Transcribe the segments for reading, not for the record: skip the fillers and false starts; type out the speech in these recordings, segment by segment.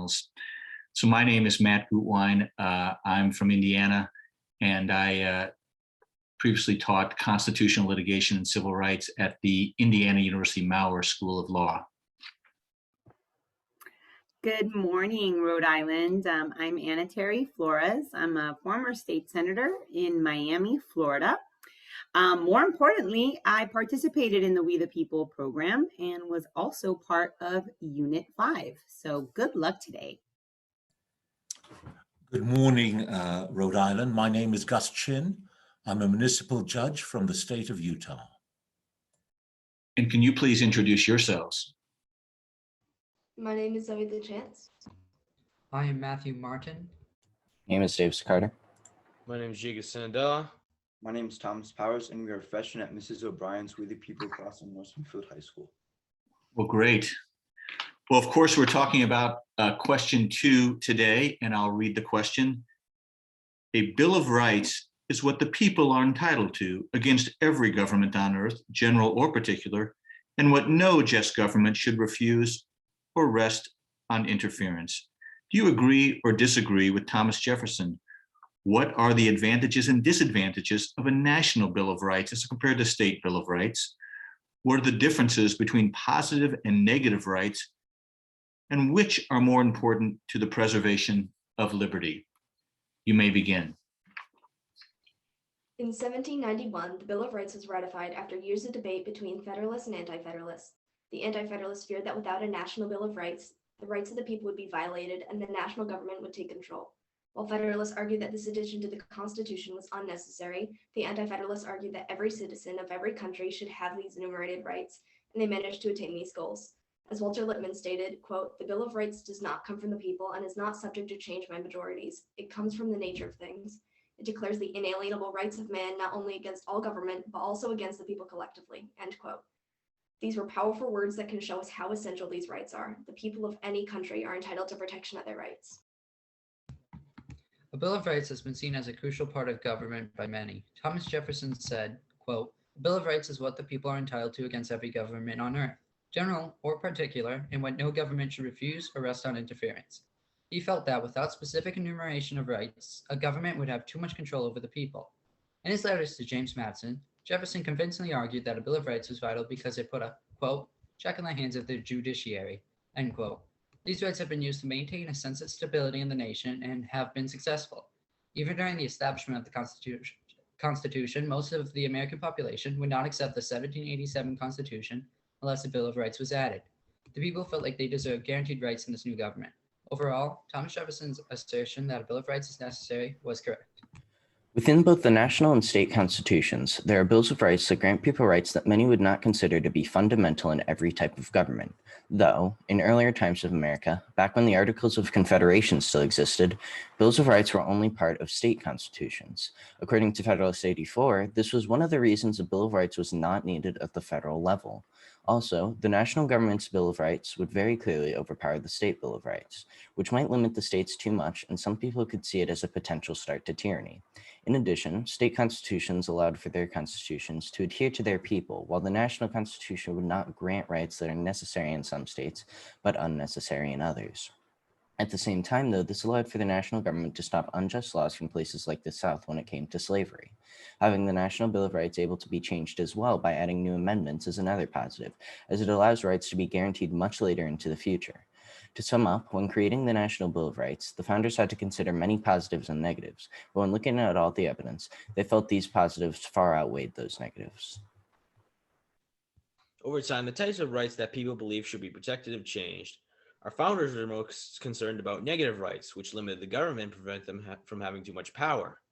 So my name is Matt Gutwein. I'm from Indiana, and I previously taught constitutional litigation and civil rights at the Indiana University Maurer School of Law. Good morning, Rhode Island. I'm Anna Terry Flores. I'm a former state senator in Miami, Florida. More importantly, I participated in the We the People program and was also part of Unit 5. So good luck today. Good morning, Rhode Island. My name is Gus Chin. I'm a municipal judge from the state of Utah. And can you please introduce yourselves? My name is Zoe DeChance. I am Matthew Martin. My name is Davis Carter. My name is Jiga Sinadella. My name is Thomas Powers, and we are freshmen at Mrs. O'Brien's We the People class in North Smithfield High School. Well, great. Well, of course, we're talking about question 2 today, and I'll read the question. A Bill of Rights is what the people are entitled to against every government on earth, general or particular, and what no just government should refuse or rest on interference. Do you agree or disagree with Thomas Jefferson? What are the advantages and disadvantages of a national Bill of Rights as compared to state Bill of Rights? What are the differences between positive and negative rights? And which are more important to the preservation of liberty? You may begin. In 1791, the Bill of Rights was ratified after years of debate between Federalists and Anti-Federalists. The Anti-Federalists feared that without a national Bill of Rights, the rights of the people would be violated and the national government would take control. While Federalists argued that this addition to the Constitution was unnecessary, the Anti-Federalists argued that every citizen of every country should have these enumerated rights, and they managed to attain these goals. As Walter Lippmann stated, quote, "The Bill of Rights does not come from the people and is not subject to change by majorities. It comes from the nature of things. It declares the inalienable rights of man not only against all government, but also against the people collectively," end quote. These were powerful words that can show us how essential these rights are. The people of any country are entitled to protection of their rights. A Bill of Rights has been seen as a crucial part of government by many. Thomas Jefferson said, quote, "A Bill of Rights is what the people are entitled to against every government on earth, general or particular, and what no government should refuse or rest on interference." He felt that without specific enumeration of rights, a government would have too much control over the people. In his letters to James Madison, Jefferson convincingly argued that a Bill of Rights was vital because it put a, quote, "check in the hands of the judiciary," end quote. These rights have been used to maintain a sense of stability in the nation and have been successful. Even during the establishment of the Constitution, most of the American population would not accept the 1787 Constitution unless a Bill of Rights was added. The people felt like they deserved guaranteed rights in this new government. Overall, Thomas Jefferson's assertion that a Bill of Rights is necessary was correct. Within both the national and state constitutions, there are bills of rights that grant people rights that many would not consider to be fundamental in every type of government. Though, in earlier times of America, back when the Articles of Confederation still existed, bills of rights were only part of state constitutions. According to Federalist 84, this was one of the reasons a Bill of Rights was not needed at the federal level. Also, the national government's Bill of Rights would very clearly overpower the state Bill of Rights, which might limit the states too much, and some people could see it as a potential start to tyranny. In addition, state constitutions allowed for their constitutions to adhere to their people, while the national constitution would not grant rights that are necessary in some states, but unnecessary in others. At the same time, though, this allowed for the national government to stop unjust laws from places like the South when it came to slavery. Having the National Bill of Rights able to be changed as well by adding new amendments is another positive, as it allows rights to be guaranteed much later into the future. To sum up, when creating the National Bill of Rights, the founders had to consider many positives and negatives, but when looking at all the evidence, they felt these positives far outweighed those negatives. Over time, the types of rights that people believe should be protected have changed. Our founders were most concerned about negative rights, which limited the government and prevent them from having too much power.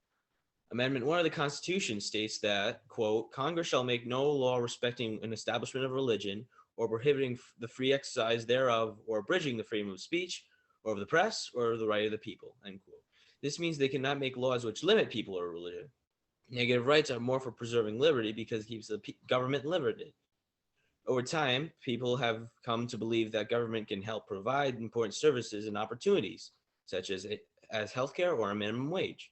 Amendment 1 of the Constitution states that, quote, "Congress shall make no law respecting an establishment of religion or prohibiting the free exercise thereof or abridging the freedom of speech or of the press or of the right of the people," end quote. This means they cannot make laws which limit people or religion. Negative rights are more for preserving liberty because it keeps the government limited. Over time, people have come to believe that government can help provide important services and opportunities, such as healthcare or a minimum wage.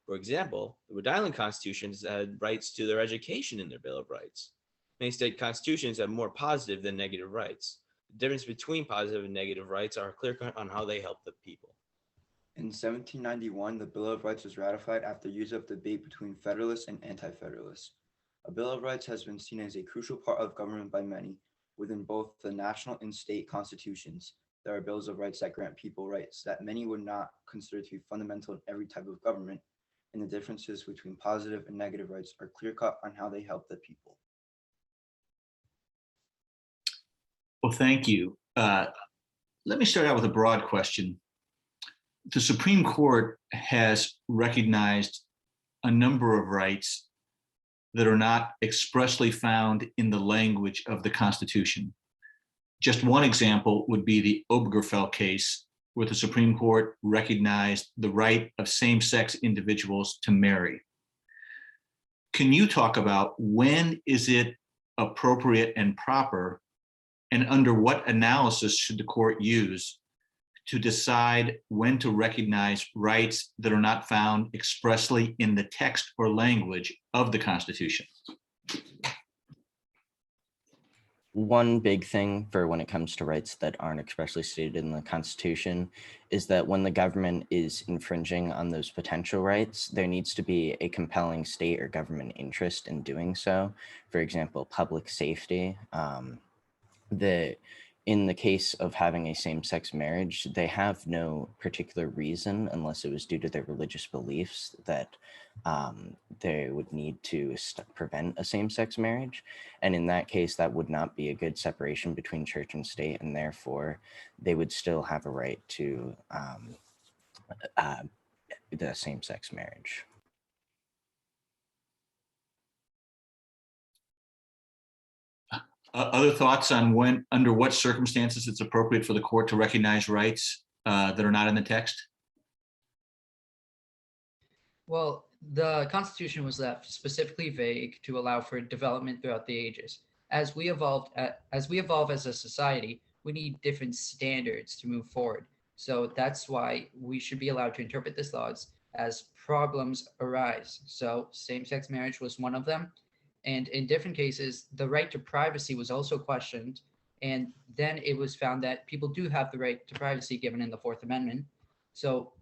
For example, the Rhode Island constitutions had rights to their education in their Bill of Rights. Many state constitutions have more positive than negative rights. The difference between positive and negative rights are clear cut on how they help the people. In 1791, the Bill of Rights was ratified after years of debate between Federalists and Anti-Federalists. A Bill of Rights has been seen as a crucial part of government by many. Within both the national and state constitutions, there are bills of rights that grant people rights that many would not consider to be fundamental in every type of government, and the differences between positive and negative rights are clear-cut on how they help the people. Well, thank you. Let me start out with a broad question. The Supreme Court has recognized a number of rights that are not expressly found in the language of the Constitution. Just one example would be the Obergefell case, where the Supreme Court recognized the right of same-sex individuals to marry. Can you talk about when is it appropriate and proper, and under what analysis should the court use to decide when to recognize rights that are not found expressly in the text or language of the Constitution? One big thing for when it comes to rights that aren't expressly stated in the Constitution is that when the government is infringing on those potential rights, there needs to be a compelling state or government interest in doing so. For example, public safety. In the case of having a same-sex marriage, they have no particular reason, unless it was due to their religious beliefs, that they would need to prevent a same-sex marriage. And in that case, that would not be a good separation between church and state, and therefore they would still have a right to the same-sex marriage. Other thoughts on when, under what circumstances it's appropriate for the court to recognize rights that are not in the text? Well, the Constitution was left specifically vague to allow for development throughout the ages. As we evolve as a society, we need different standards to move forward. So that's why we should be allowed to interpret these laws as problems arise. So same-sex marriage was one of them. And in different cases, the right to privacy was also questioned. And then it was found that people do have the right to privacy given in the Fourth Amendment. So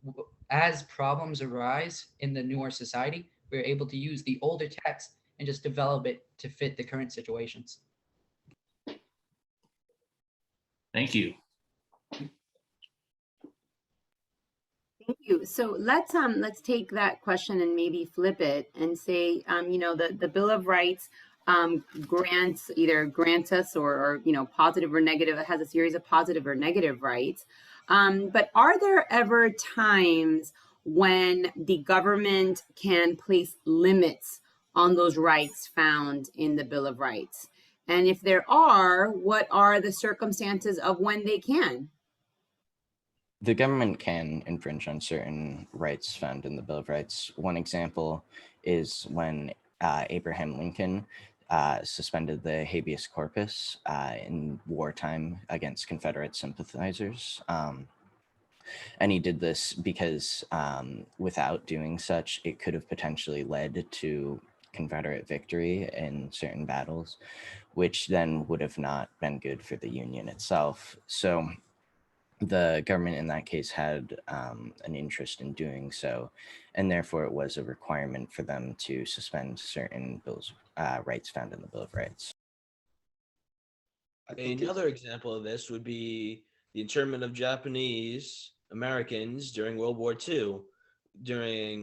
as problems arise in the newer society, we're able to use the older text and just develop it to fit the current situations. Thank you. Thank you. So let's take that question and maybe flip it and say, the Bill of Rights grants us or positive or negative. It has a series of positive or negative rights. But are there ever times when the government can place limits on those rights found in the Bill of Rights? And if there are, what are the circumstances of when they can? The government can infringe on certain rights found in the Bill of Rights. One example is when Abraham Lincoln suspended the habeas corpus in wartime against Confederate sympathizers. And he did this because without doing such, it could have potentially led to Confederate victory in certain battles, which then would have not been good for the Union itself. So the government in that case had an interest in doing so, and therefore it was a requirement for them to suspend certain rights found in the Bill of Rights. Another example of this would be the internment of Japanese Americans during World War II,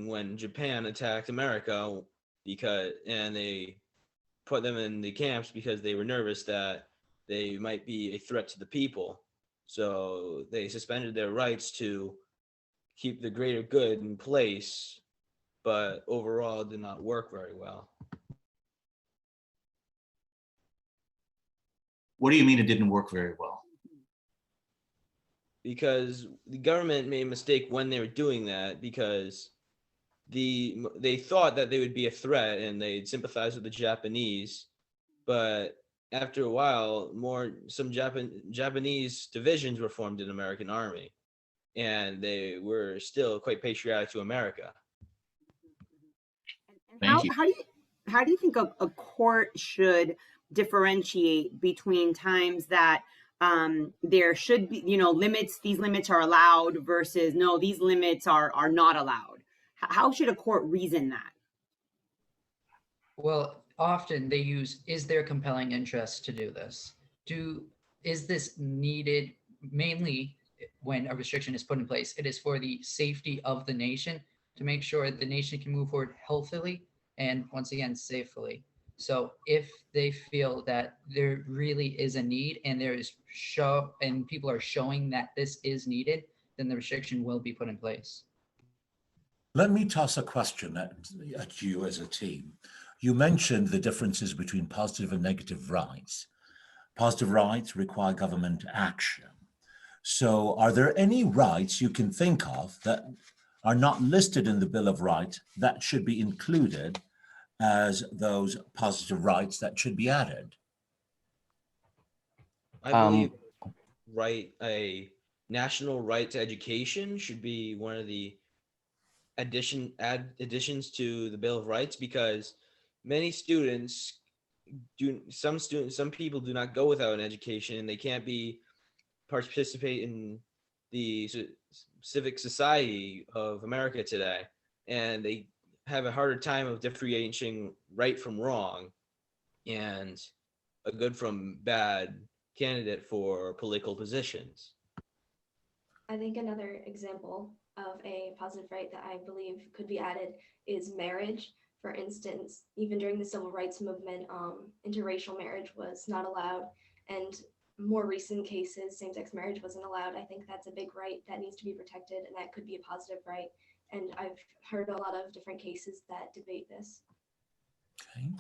when Japan attacked America, and they put them in the camps because they were nervous that they might be a threat to the people. So they suspended their rights to keep the greater good in place, but overall it did not work very well. What do you mean it didn't work very well? Because the government made a mistake when they were doing that, because they thought that they would be a threat and they'd sympathize with the Japanese, but after a while, some Japanese divisions were formed in the American Army, and they were still quite patriotic to America. Thank you. How do you think a court should differentiate between times that there should be, limits, these limits are allowed versus no, these limits are not allowed? How should a court reason that? Well, often they use, is there compelling interest to do this? Is this needed? Mainly when a restriction is put in place, it is for the safety of the nation, to make sure the nation can move forward healthily and, once again, safely. So if they feel that there really is a need and people are showing that this is needed, then the restriction will be put in place. Let me toss a question at you as a team. You mentioned the differences between positive and negative rights. Positive rights require government action. So are there any rights you can think of that are not listed in the Bill of Rights that should be included as those positive rights that should be added? I believe a national right to education should be one of the additions to the Bill of Rights, because many students some people do not go without an education, and they can't participate in the civic society of America today, and they have a harder time of differentiating right from wrong and a good from bad candidate for political positions. I think another example of a positive right that I believe could be added is marriage. For instance, even during the civil rights movement, interracial marriage was not allowed, and more recent cases, same-sex marriage wasn't allowed. I think that's a big right that needs to be protected, and that could be a positive right. And I've heard a lot of different cases that debate this. Okay.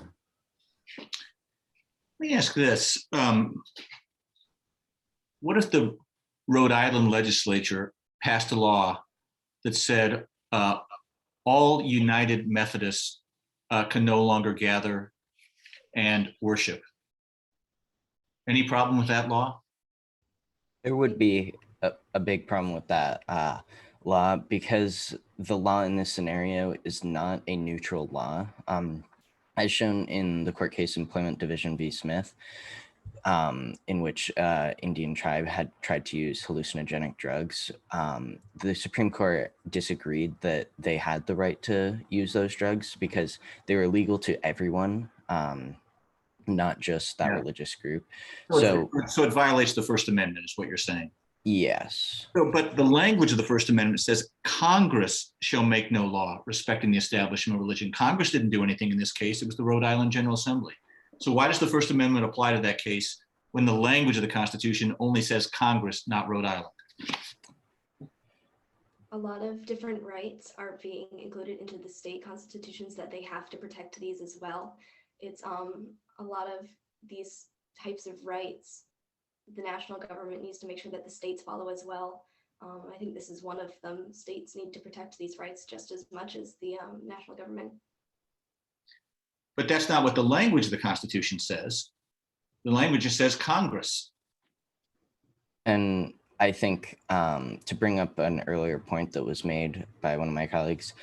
Let me ask this. What if the Rhode Island legislature passed a law that said all United Methodists can no longer gather and worship? Any problem with that law? There would be a big problem with that law, because the law in this scenario is not a neutral law. As shown in the court case Employment Division v. Smith, in which Indian tribe had tried to use hallucinogenic drugs, the Supreme Court disagreed that they had the right to use those drugs because they were legal to everyone, not just that religious group. So it violates the First Amendment, is what you're saying? Yes. So, but the language of the First Amendment says Congress shall make no law respecting the establishment of religion. Congress didn't do anything in this case. It was the Rhode Island General Assembly. So why does the First Amendment apply to that case when the language of the Constitution only says Congress, not Rhode Island? A lot of different rights are being included into the state constitutions that they have to protect these as well. It's a lot of these types of rights the national government needs to make sure that the states follow as well. I think this is one of them. States need to protect these rights just as much as the national government. But that's not what the language of the Constitution says. The language just says Congress. And I think to bring up an earlier point that was made by one of my colleagues,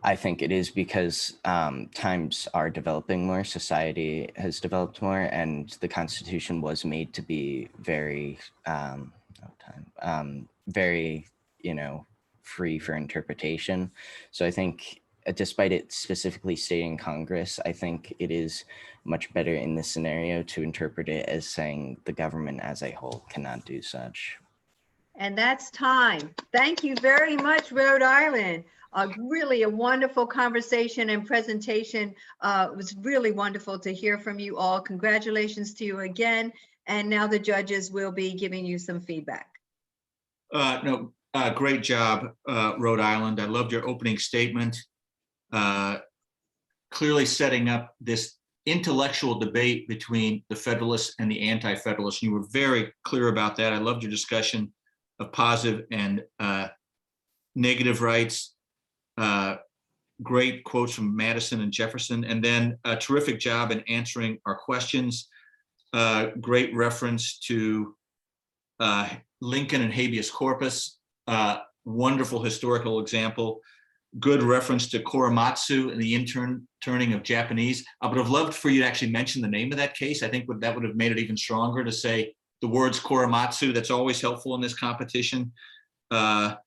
I think it is because times are developing more, society has developed more, and the Constitution was made to be very, very, free for interpretation. So I think despite it specifically stating Congress, I think it is much better in this scenario to interpret it as saying the government as a whole cannot do such. And that's time. Thank you very much, Rhode Island. Really a wonderful conversation and presentation. It was really wonderful to hear from you all. Congratulations to you again. And now the judges will be giving you some feedback. Great job, Rhode Island. I loved your opening statement. Clearly setting up this intellectual debate between the Federalists and the Anti-Federalists. You were very clear about that. I loved your discussion of positive and negative rights. Great quotes from Madison and Jefferson, and then a terrific job in answering our questions. Great reference to Lincoln and habeas corpus. Wonderful historical example. Good reference to Korematsu and the interning of Japanese. I would have loved for you to actually mention the name of that case. I think that would have made it even stronger to say the words Korematsu. That's always helpful in this competition. I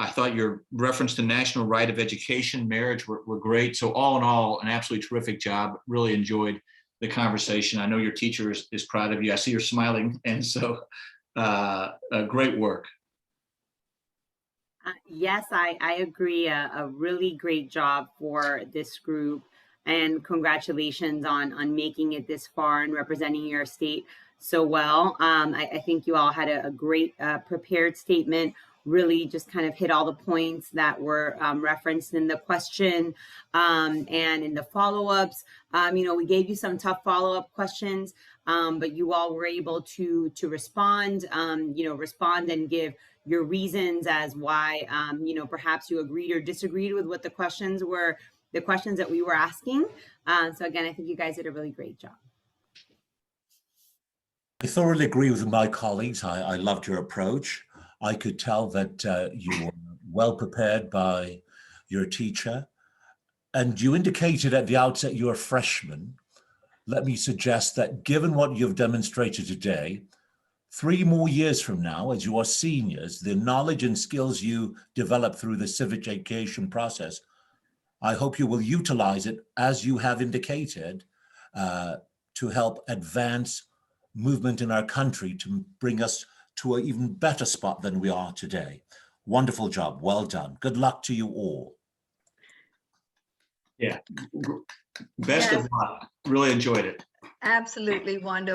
thought your reference to national right of education, marriage were great. So all in all, an absolutely terrific job. Really enjoyed the conversation. I know your teacher is proud of you. I see you're smiling. And so great work. Yes, I agree. A really great job for this group, and congratulations on making it this far and representing your state so well. I think you all had a great prepared statement, really just kind of hit all the points that were referenced in the question and in the follow-ups. We gave you some tough follow-up questions, but you all were able to respond, respond and give your reasons as why, perhaps you agreed or disagreed with what the questions that we were asking. So again, I think you guys did a really great job. I thoroughly agree with my colleagues. I loved your approach. I could tell that you were well prepared by your teacher. And you indicated at the outset you're a freshman. Let me suggest that given what you've demonstrated today, 3 more years from now, as you are seniors, the knowledge and skills you develop through the civic education process, I hope you will utilize it as you have indicated to help advance movement in our country to bring us to an even better spot than we are today. Wonderful job. Well done. Good luck to you all. Yeah. Best of luck. Really enjoyed it. Absolutely wonderful.